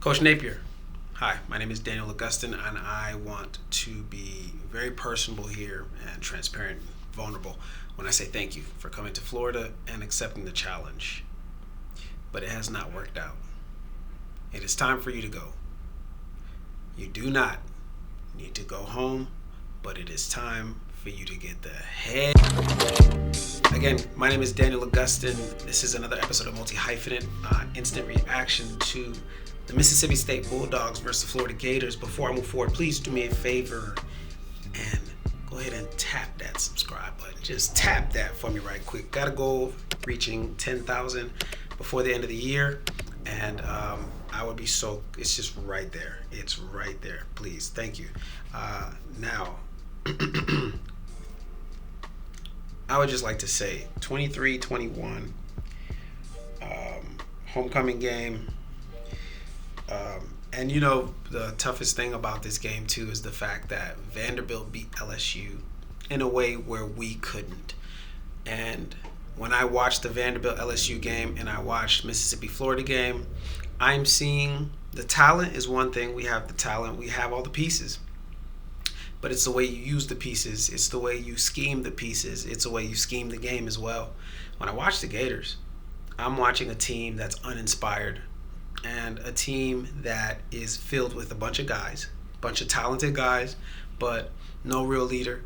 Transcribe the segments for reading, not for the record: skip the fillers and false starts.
Coach Napier, hi, my name is Daniel Augustin, and I want to be very personable here and transparent, vulnerable when I say thank you for coming to Florida and accepting the challenge. But it has not worked out. It is time for you to go. You do not need to go home, but it is time for you to get the head. Again, my name is Daniel Augustin. This is another episode of Multi-Hyphenate, instant reaction to the Mississippi State Bulldogs versus the Florida Gators. Before I move forward, please do me a favor and go ahead and tap that subscribe button. Just tap that for me right quick. Got a goal reaching 10,000 before the end of the year, and I would be so, it's just right there. It's right there. Please, thank you. Now, I would just like to say 23-21 homecoming game. And you know, the toughest thing about this game too is the fact that Vanderbilt beat LSU in a way where we couldn't. And when I watched the Vanderbilt LSU game and I watched Mississippi Florida game, I'm seeing the talent is one thing. We have the talent, we have all the pieces. But it's the way you use the pieces. It's the way you scheme the pieces. It's the way you scheme the game as well. When I watch the Gators, I'm watching a team that's uninspired and a team that is filled with a bunch of guys, a bunch of talented guys, but no real leader.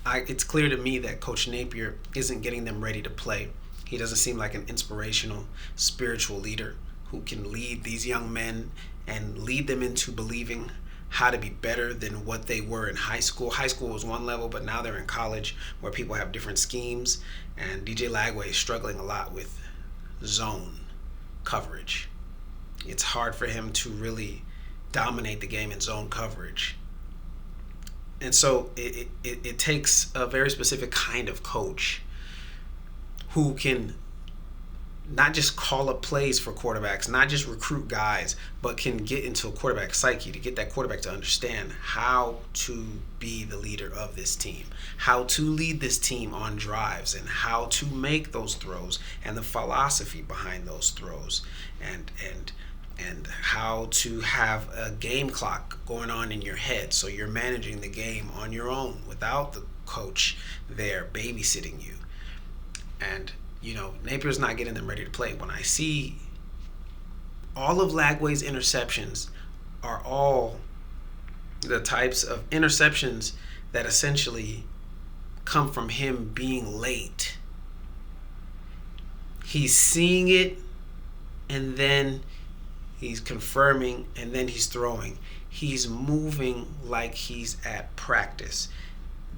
It's clear to me that Coach Napier isn't getting them ready to play. He doesn't seem like an inspirational, spiritual leader who can lead these young men and lead them into believing how to be better than what they were in high school. High school was one level, but now they're in college where people have different schemes, and DJ Lagway is struggling a lot with zone coverage. It's hard for him to really dominate the game in zone coverage. And so it takes a very specific kind of coach who can not just call up plays for quarterbacks, not just recruit guys, but can get into a quarterback psyche to get that quarterback to understand how to be the leader of this team, how to lead this team on drives, and how to make those throws, and the philosophy behind those throws, and how to have a game clock going on in your head so you're managing the game on your own without the coach there babysitting you. And you know, Napier's not getting them ready to play. When I see all of Lagway's interceptions are all the types of interceptions that essentially come from him being late. He's seeing it, and then he's confirming, and then he's throwing. He's moving like he's at practice.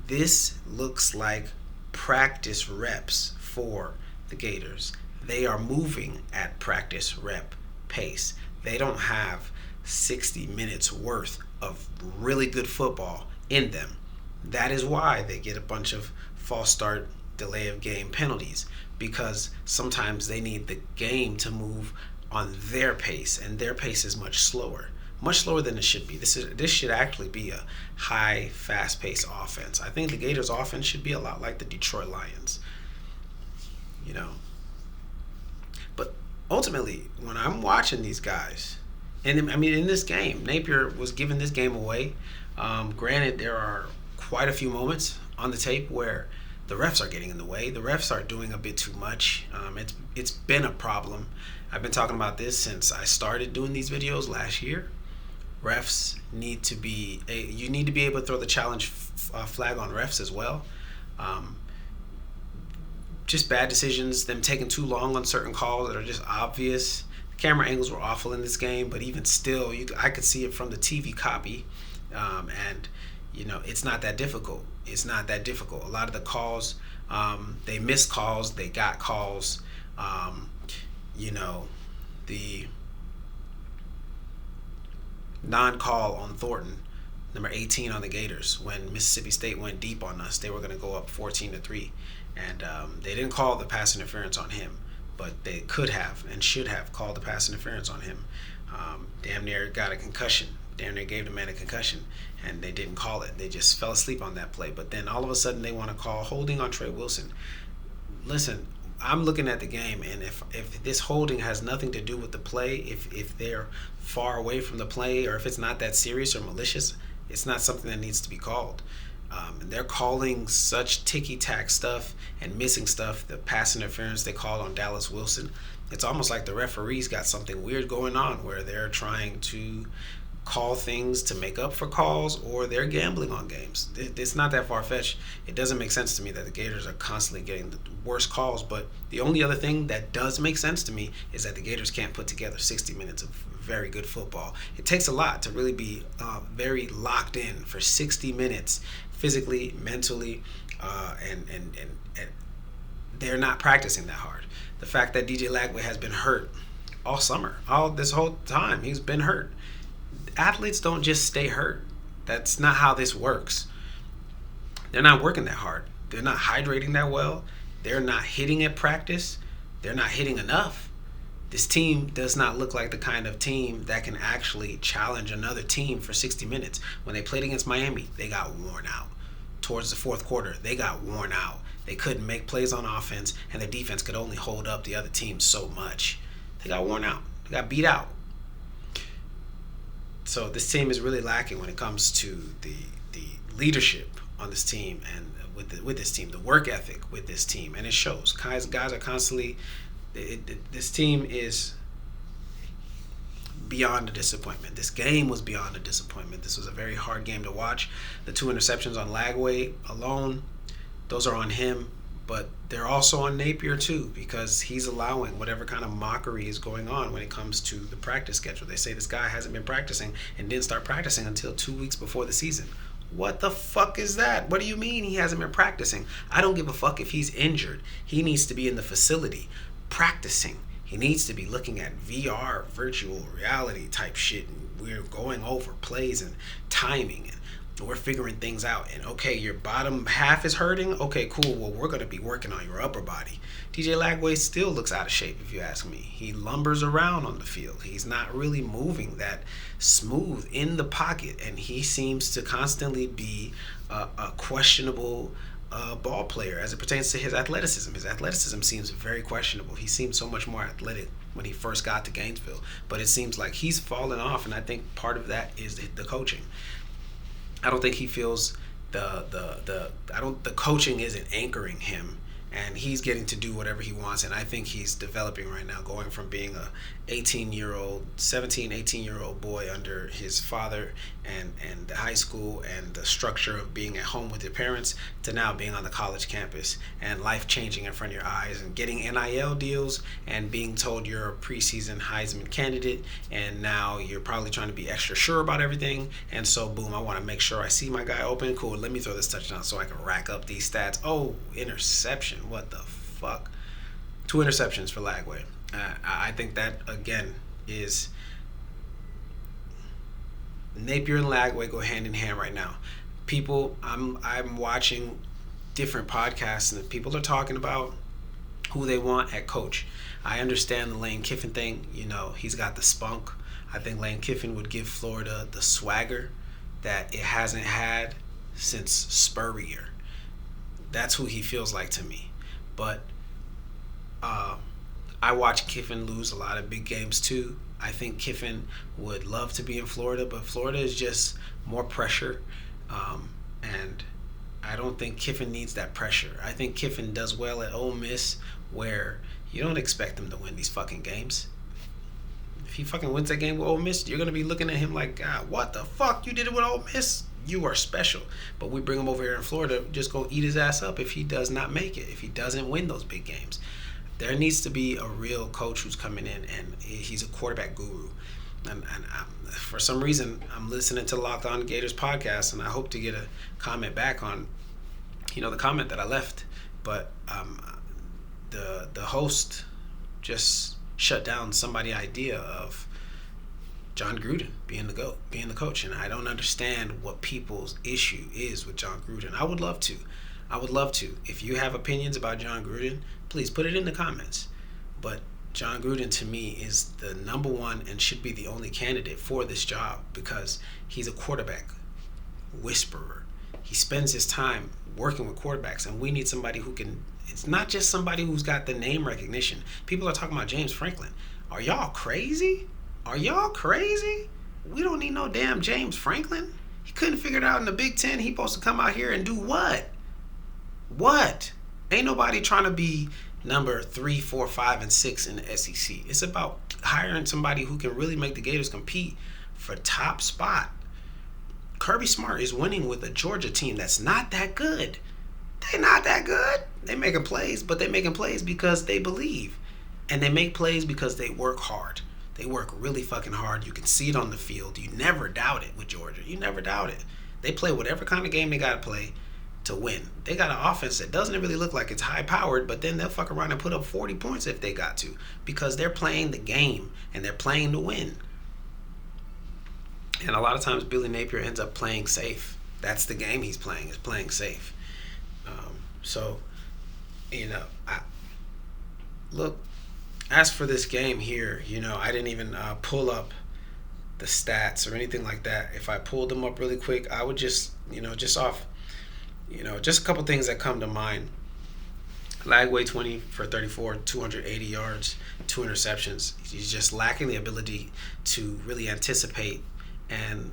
This looks like practice reps for the Gators. They are moving at practice rep pace. They don't have 60 minutes worth of really good football in them. That is why they get a bunch of false start, delay of game penalties, because sometimes they need the game to move on their pace, and their pace is much slower than it should be. This should actually be a high, fast-paced offense. I think the Gators offense should be a lot like the Detroit Lions. You know, but ultimately, when I'm watching these guys, and I mean, in this game, Napier was giving this game away. Granted, there are quite a few moments on the tape where the refs are getting in the way. The refs are doing a bit too much. It's been a problem. I've been talking about this since I started doing these videos last year. Refs need to be you need to be able to throw the challenge flag on refs as well. Just bad decisions, them taking too long on certain calls that are just obvious. The camera angles were awful in this game, but even still, I could see it from the TV copy, and you know, it's not that difficult. It's not that difficult. A lot of the calls, they missed calls, they got calls. You know, the non-call on Thornton, number 18 on the Gators, when Mississippi State went deep on us, they were going to go up 14-3. And they didn't call the pass interference on him, but they could have and should have called the pass interference on him. Damn near got a concussion. Damn near gave the man a concussion, and they didn't call it. They just fell asleep on that play. But then all of a sudden they want to call holding on Trey Wilson. Listen, I'm looking at the game, and if this holding has nothing to do with the play, if they're far away from the play, or if it's not that serious or malicious, it's not something that needs to be called. And they're calling such ticky-tack stuff and missing stuff. The pass interference they called on Dallas Wilson, it's almost like the referees got something weird going on where they're trying to call things to make up for calls, or they're gambling on games. It's not that far-fetched. It doesn't make sense to me that the Gators are constantly getting the worst calls, but the only other thing that does make sense to me is that the Gators can't put together 60 minutes of very good football. It takes a lot to really be very locked in for 60 minutes physically, mentally, and they're not practicing that hard. The fact that DJ Lagway has been hurt all summer, all this whole time, he's been hurt. Athletes don't just stay hurt. That's not how this works. They're not working that hard. They're not hydrating that well. They're not hitting at practice. They're not hitting enough. This team does not look like the kind of team that can actually challenge another team for 60 minutes. When they played against Miami, they got worn out. Towards the fourth quarter, they got worn out. They couldn't make plays on offense, and their defense could only hold up the other team so much. They got worn out. They got beat out. So this team is really lacking when it comes to the leadership on this team, and with this team, the work ethic with this team, and it shows. Guys are constantly. This team is beyond a disappointment. This game was beyond a disappointment. This was a very hard game to watch. The 2 interceptions on Lagway alone, those are on him, but they're also on Napier too, because he's allowing whatever kind of mockery is going on when it comes to the practice schedule. They say this guy hasn't been practicing and didn't start practicing until 2 weeks before the season. What the fuck is that? What do you mean he hasn't been practicing? I don't give a fuck if he's injured. He needs to be in the facility practicing. He needs to be looking at VR, virtual reality type shit, and we're going over plays and timing, and we're figuring things out. And okay, your bottom half is hurting. Okay, cool. Well, we're going to be working on your upper body. DJ Lagway still looks out of shape, if you ask me. He lumbers around on the field. He's not really moving that smooth in the pocket, and he seems to constantly be a questionable ball player as it pertains to his athleticism. His athleticism seems very questionable. He seemed so much more athletic when he first got to Gainesville, but it seems like he's fallen off, and I think part of that is the coaching. I don't think he feels the coaching isn't anchoring him, and he's getting to do whatever he wants. And I think he's developing right now, going from being a 18-year-old boy under his father and the high school and the structure of being at home with your parents, to now being on the college campus and life changing in front of your eyes and getting NIL deals and being told you're a preseason Heisman candidate, and now you're probably trying to be extra sure about everything. And so boom, I want to make sure I see my guy open. Cool, let me throw this touchdown so I can rack up these stats. Oh, interception. What the fuck? 2 interceptions for Lagway. I think that, again, is Napier and Lagway go hand in hand right now. People, I'm watching different podcasts, and people are talking about who they want at coach. I understand the Lane Kiffin thing. You know, he's got the spunk. I think Lane Kiffin would give Florida the swagger that it hasn't had since Spurrier. That's who he feels like to me. But I watch Kiffin lose a lot of big games too. I think Kiffin would love to be in Florida, but Florida is just more pressure. And I don't think Kiffin needs that pressure. I think Kiffin does well at Ole Miss, where you don't expect him to win these fucking games. If he fucking wins that game with Ole Miss, you're going to be looking at him like, God, what the fuck? You did it with Ole Miss? You are special. But we bring him over here in Florida, just go eat his ass up if he does not make it, if he doesn't win those big games. There needs to be a real coach who's coming in, and he's a quarterback guru. And for some reason, I'm listening to the Locked On Gators podcast, and I hope to get a comment back on, the comment that I left. But the host just shut down somebody's idea of John Gruden being the GOAT, being the coach. And I don't understand what people's issue is with John Gruden. I would love to. If you have opinions about John Gruden, please put it in the comments. But John Gruden, to me, is the number one and should be the only candidate for this job, because he's a quarterback whisperer. He spends his time working with quarterbacks, and we need somebody who can It's not just somebody who's got the name recognition. People are talking about James Franklin. Are y'all crazy? Are y'all crazy? We don't need no damn James Franklin. He couldn't figure it out in the Big Ten. He supposed to come out here and do what? What? Ain't nobody trying to be number 3, 4, 5, and 6 in the SEC. It's about hiring somebody who can really make the Gators compete for top spot. Kirby Smart is winning with a Georgia team that's not that good. They're not that good. They making plays, but they making plays because they believe. And they make plays because they work hard. They work really fucking hard. You can see it on the field. You never doubt it with Georgia. You never doubt it. They play whatever kind of game they got to play to win. They got an offense that doesn't really look like it's high-powered, but then they'll fuck around and put up 40 points if they got to, because they're playing the game and they're playing to win. And a lot of times Billy Napier ends up playing safe. That's the game he's playing, is playing safe. So, look, as for this game here, I didn't even pull up the stats or anything like that. If I pulled them up really quick, I would just a couple things that come to mind. Lagway 20 for 34, 280 yards, 2 interceptions. He's just lacking the ability to really anticipate and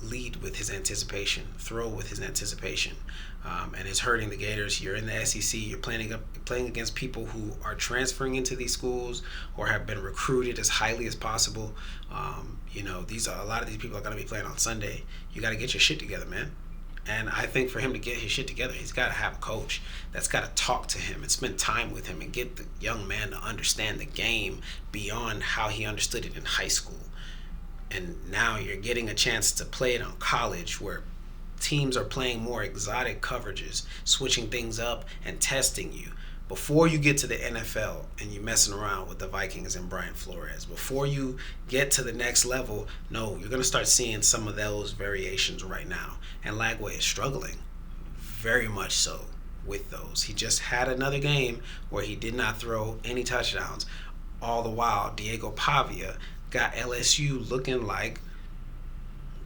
lead with his anticipation, throw with his anticipation, and it's hurting the Gators. You're in the SEC. You're playing against people who are transferring into these schools or have been recruited as highly as possible. A lot of these people are going to be playing on Sunday. You got to get your shit together, man. And I think for him to get his shit together, he's got to have a coach that's got to talk to him and spend time with him and get the young man to understand the game beyond how he understood it in high school. And now you're getting a chance to play it on college, where teams are playing more exotic coverages, switching things up and testing you. Before you get to the NFL and you're messing around with the Vikings and Brian Flores, before you get to the next level, no, you're going to start seeing some of those variations right now. And Lagway is struggling very much so with those. He just had another game where he did not throw any touchdowns. All the while, Diego Pavia got LSU looking like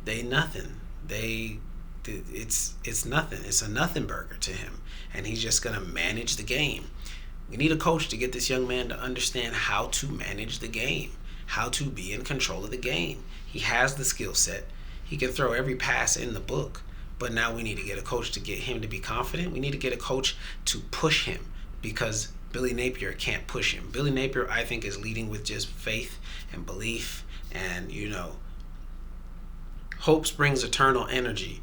they nothing. It's nothing. It's a nothing burger to him. And he's just going to manage the game. We need a coach to get this young man to understand how to manage the game, how to be in control of the game. He has the skill set. He can throw every pass in the book. But now we need to get a coach to get him to be confident. We need to get a coach to push him, because Billy Napier can't push him. Billy Napier, I think, is leading with just faith and belief and, hope springs eternal energy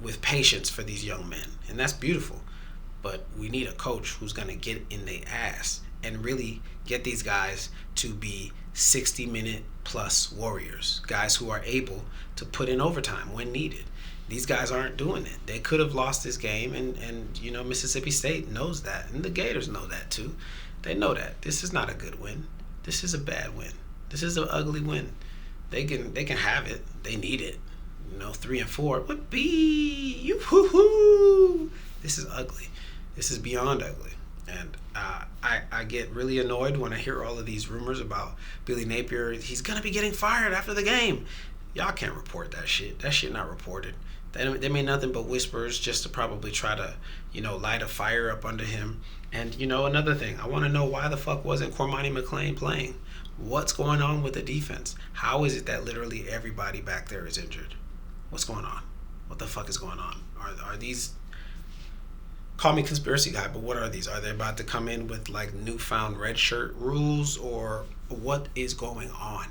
with patience for these young men. And that's beautiful. But we need a coach who's going to get in their ass and really get these guys to be 60-minute plus warriors, guys who are able to put in overtime when needed. These guys aren't doing it. They could have lost this game, and Mississippi State knows that, and the Gators know that too. They know that this is not a good win. This is a bad win. This is an ugly win. They can have it. They need it. 3-4 would be you. This is ugly. This is beyond ugly. And I get really annoyed when I hear all of these rumors about Billy Napier. He's gonna be getting fired after the game. Y'all can't report that shit. That shit not reported. They mean nothing but whispers just to probably try to, light a fire up under him. And, another thing, I want to know, why the fuck wasn't Cormani McClain playing? What's going on with the defense? How is it that literally everybody back there is injured? What's going on? What the fuck is going on? Are these, call me conspiracy guy, but what are these? Are they about to come in with like newfound red shirt rules, or what is going on?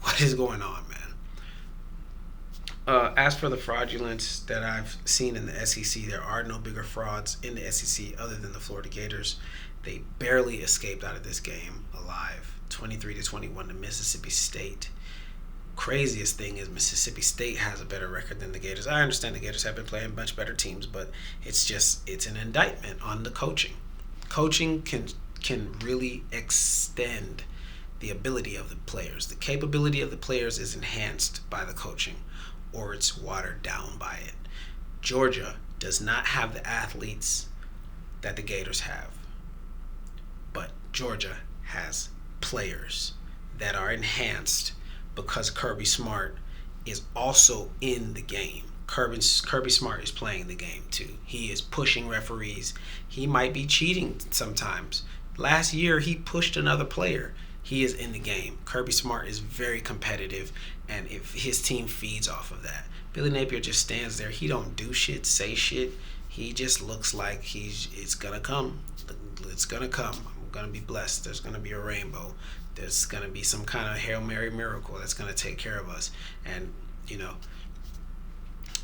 What is going on, man? As for the fraudulence that I've seen in the SEC, there are no bigger frauds in the SEC other than the Florida Gators. They barely escaped out of this game alive, 23-21 to Mississippi State. Craziest thing is Mississippi State has a better record than the Gators. I understand the Gators have been playing much better teams, but it's an indictment on the coaching. Coaching can really extend the ability of the players. The capability of the players is enhanced by the coaching, or it's watered down by it. Georgia does not have the athletes that the Gators have, but Georgia has players that are enhanced because Kirby Smart is also in the game. Kirby Smart is playing the game too. He is pushing referees. He might be cheating sometimes. Last year, he pushed another player. He is in the game. Kirby Smart is very competitive, and if his team feeds off of that. Billy Napier just stands there. He don't do shit, say shit. He just looks like it's gonna come. It's gonna come. I'm gonna be blessed. There's gonna be a rainbow. There's gonna be some kind of Hail Mary miracle that's gonna take care of us. And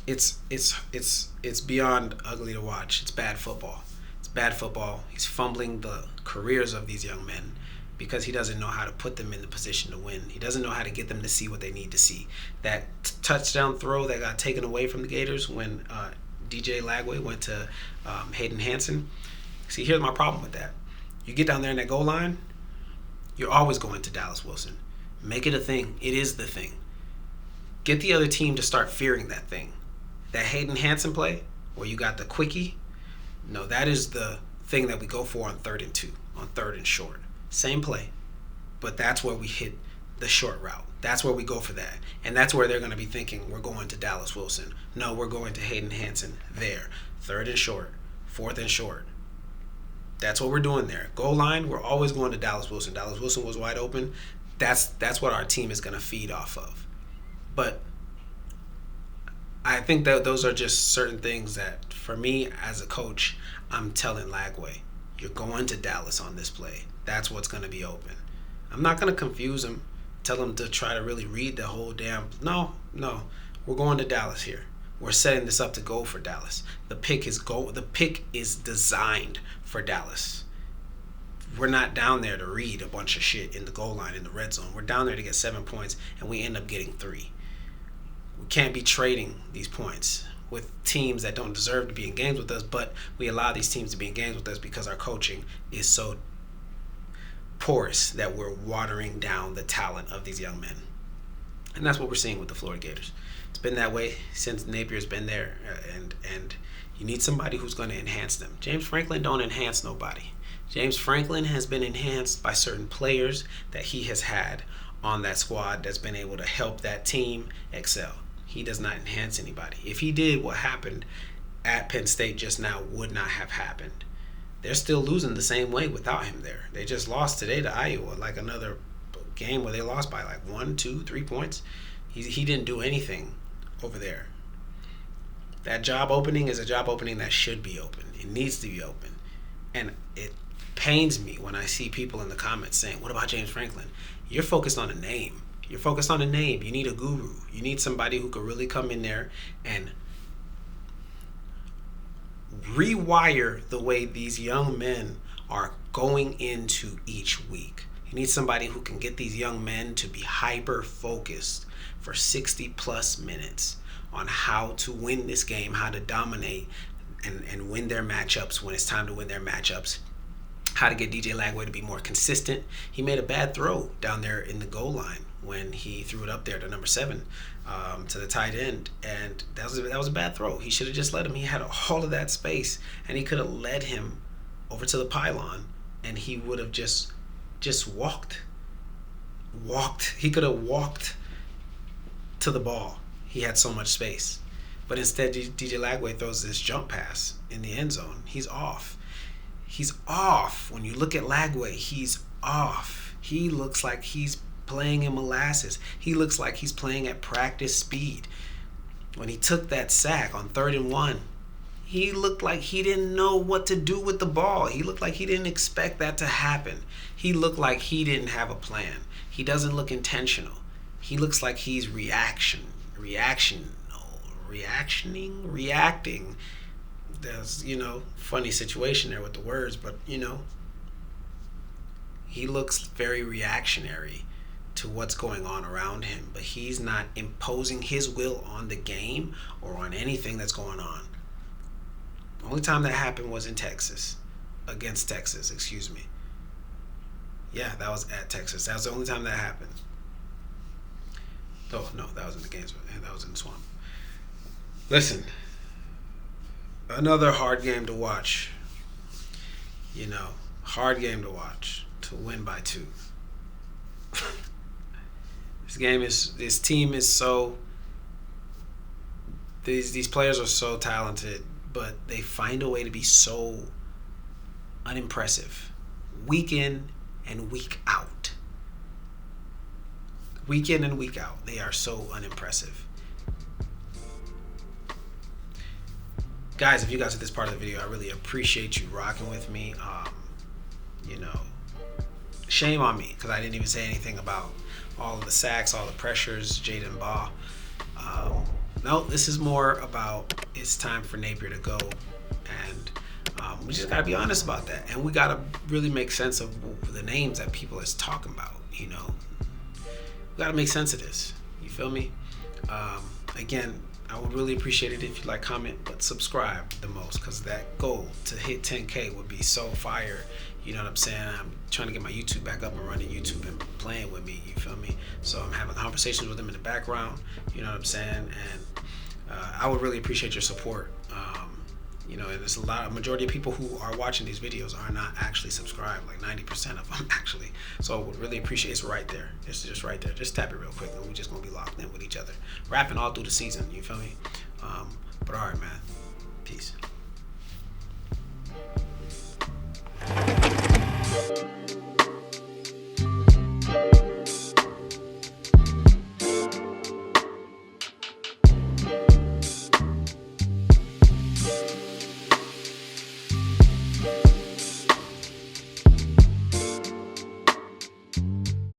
it's beyond ugly to watch. It's bad football. It's bad football. He's fumbling the careers of these young men because he doesn't know how to put them in the position to win. He doesn't know how to get them to see what they need to see. That touchdown throw that got taken away from the Gators when DJ Lagway went to Hayden Hansen. See, here's my problem with that. You get down there in that goal line, you're always going to Dallas Wilson. Make it a thing. It is the thing. Get the other team to start fearing that thing. That Hayden Hansen play where you got the quickie, no, that is the thing that we go for on 3rd and 2, on 3rd and short. Same play, but that's where we hit the short route. That's where we go for that. And that's where they're going to be thinking we're going to Dallas Wilson. No, we're going to Hayden Hansen there. 3rd and short, 4th and short. That's what we're doing there. Goal line, we're always going to Dallas Wilson. Dallas Wilson was wide open. That's what our team is going to feed off of. But I think that those are just certain things that, for me as a coach, I'm telling Lagway, you're going to Dallas on this play. That's what's going to be open. I'm not going to confuse him, tell him to try to really read the whole damn... No. We're going to Dallas here. We're setting this up to go for Dallas. The pick is designed for Dallas. We're not down there to read a bunch of shit in the goal line in the red zone. We're down there to get 7 points, and we end up getting 3. We can't be trading these points with teams that don't deserve to be in games with us, but we allow these teams to be in games with us because our coaching is so porous that we're watering down the talent of these young men. And that's what we're seeing with the Florida Gators. It's been that way since Napier's been there, and you need somebody who's going to enhance them. James Franklin don't enhance nobody. James Franklin has been enhanced by certain players that he has had on that squad that's been able to help that team excel. He does not enhance anybody. If he did, what happened at Penn State just now would not have happened. They're still losing the same way without him there. They just lost today to Iowa, like another game where they lost by like 1, 2, 3 points. He didn't do anything over there. That job opening is a job opening that should be open. It needs to be open. And it pains me when I see people in the comments saying, what about James Franklin? You're focused on a name. You're focused on a name. You need a guru. You need somebody who could really come in there and rewire the way these young men are going into each week. You need somebody who can get these young men to be hyper-focused for 60-plus minutes on how to win this game, how to dominate and win their matchups when it's time to win their matchups, how to get DJ Lagway to be more consistent. He made a bad throw down there in the goal line when he threw it up there to number 7 to the tight end, and that was a bad throw. He should have just let him. He had all of that space, and he could have led him over to the pylon, and he would have just walked. He could have walked to the ball. He had so much space. But instead, DJ Lagway throws this jump pass in the end zone. He's off. He's off. When you look at Lagway, he's off. He looks like he's playing in molasses. He looks like he's playing at practice speed. When he took that sack on 3rd and 1, he looked like he didn't know what to do with the ball. He looked like he didn't expect that to happen. He looked like he didn't have a plan. He doesn't look intentional. He looks like he's reacting. There's, funny situation there with the words, but, he looks very reactionary to what's going on around him, but he's not imposing his will on the game or on anything that's going on. The only time that happened was in Texas, against Texas, excuse me. Yeah, that was at Texas. That was the only time that happened. Oh, no, that was in the Gainesville. That was in the Swamp. Listen, another hard game to watch. Hard game to watch, to win by 2. This team is so, these players are so talented, but they find a way to be so unimpressive, week in and week out. Week in and week out, they are so unimpressive. Guys, if you guys at this part of the video, I really appreciate you rocking with me. Shame on me because I didn't even say anything about all of the sacks, all the pressures, Jaden Baugh. No, this is more about it's time for Napier to go, and we just gotta be honest about that, and we gotta really make sense of the names that people is talking about. We gotta make sense of this. You feel me? Again, I would really appreciate it if you like, comment, but subscribe the most, because that goal to hit 10K would be so fire. You know what I'm saying? I'm trying to get my YouTube back up and running YouTube and playing with me. You feel me? So I'm having conversations with them in the background. You know what I'm saying? And I would really appreciate your support. And there's a majority of people who are watching these videos are not actually subscribed, like 90% of them actually. So I would really appreciate it's right there. It's just right there. Just tap it real quick and we're just gonna be locked in with each other. Rapping all through the season, you feel me? But all right, man. Peace.